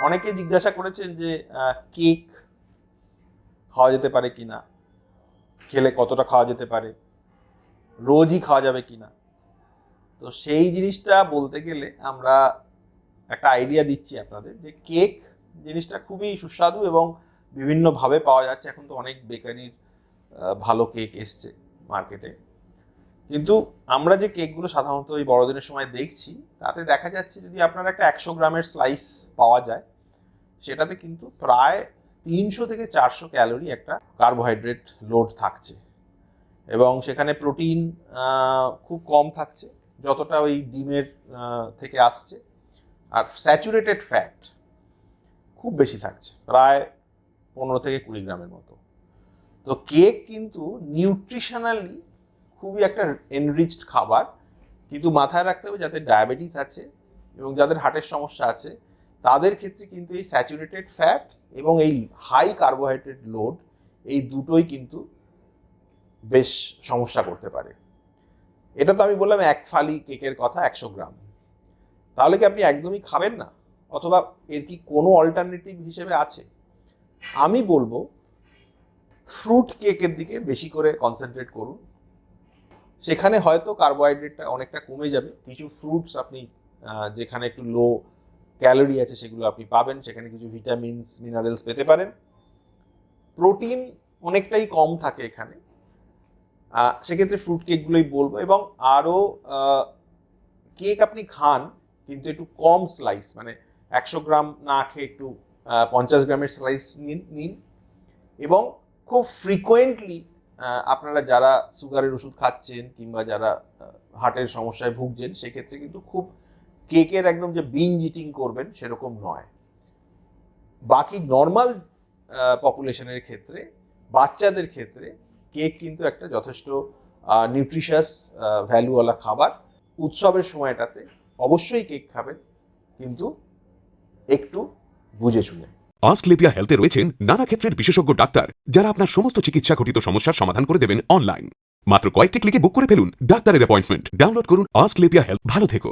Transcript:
অনেকে জিজ্ঞাসা করেছেন যে কেক খাওয়া যেতে পারে কিনা, খেলে কতটা খাওয়া যেতে পারে, রোজই খাওয়া যাবে কিনা। তো সেই জিনিসটা বলতে গেলে আমরা একটা আইডিয়া দিচ্ছি আপনাদের যে কেক জিনিসটা খুবই সুস্বাদু এবং বিভিন্নভাবে পাওয়া যাচ্ছে। এখন তো অনেক বেকারির ভালো কেক এসছে মার্কেটে, কিন্তু আমরা যে কেকগুলো সাধারণত এই বড়দিনের সময় দেখছি তাতে দেখা যাচ্ছে যদি আপনার একটা 100 গ্রামের স্লাইস পাওয়া যায়, সেটাতে কিন্তু প্রায় 300 থেকে 400 ক্যালোরি একটা কার্বোহাইড্রেট লোড থাকছে, এবং সেখানে প্রোটিন খুব কম থাকছে যতটা ওই ডিমের থেকে আসছে, আর স্যাচুরেটেড ফ্যাট খুব বেশি থাকছে, প্রায় 15 থেকে 20 গ্রামের মতো। তো কেক কিন্তু নিউট্রিশনালি খুবই একটা এনরিচড খাবার, কিন্তু মাথায় রাখতে হবে যাদের ডায়াবেটিস আছে এবং যাদের হার্টের সমস্যা আছে তাদের ক্ষেত্রে কিন্তু এই স্যাচুরেটেড ফ্যাট এবং এই হাই কার্বোহাইড্রেট লোড, এই দুটোই কিন্তু বেশ সমস্যা করতে পারে। এটা তো আমি বললাম এক ফালি কেকের কথা, 100 গ্রাম। তাহলে কি আপনি একদমই খাবেন না, অথবা এর কি কোনো অল্টারনেটিভ হিসেবে আছে? আমি বলবো ফ্রুট কেকের দিকে বেশি করে কনসেন্ট্রেট করুন। সেখানে হয়তো কার্বোহাইড্রেটটা অনেকটা কমে যাবে, কিছু ফ্রুটস আপনি যেখানে একটু লো ক্যালোরি আছে সেগুলো আপনি পাবেন, সেখানে কিছু ভিটামিনস মিনারেলস পেতে পারেন। প্রোটিন অনেকটাই কম থাকে এখানে, সেক্ষেত্রে ফ্রুট কেকগুলোই বলবো। এবং আরও কেক আপনি খান কিন্তু একটু কম স্লাইস, মানে 100 গ্রাম না খেয়ে একটু 50 গ্রামের স্লাইস নিন। এবং খুব ফ্রিকোয়েন্টলি আপনারা যারা সুগারের ওষুধ খাচ্ছেন কিংবা যারা হার্টের সমস্যায় ভুগছেন, সেক্ষেত্রে কিন্তু খুব কেকের একদম যে বিঞ্জ ইটিং করবেন সেরকম নয়। বাকি নর্মাল পপুলেশনের ক্ষেত্রে, বাচ্চাদের ক্ষেত্রে কেক কিন্তু একটা যথেষ্ট নিউট্রিশাস ভ্যালুওয়ালা খাবার। উৎসবের সময়টাতে অবশ্যই কেক খাবেন, কিন্তু একটু বুঝে শুনে। অস্ক্লেপিয়া হেলথে রয়েছেন নানা ক্ষেত্রের বিশেষজ্ঞ ডাক্তার, যারা আপনার সমস্ত চিকিৎসা ঘটিত সমস্যার সমাধান করে দেবেন অনলাইন। মাত্র কয়েকটি ক্লিকে বুক করে ফেলুন ডাক্তারের অ্যাপয়েন্টমেন্ট। ডাউনলোড করুন অস্ক্লেপিয়া হেলথ। ভালো থেকো।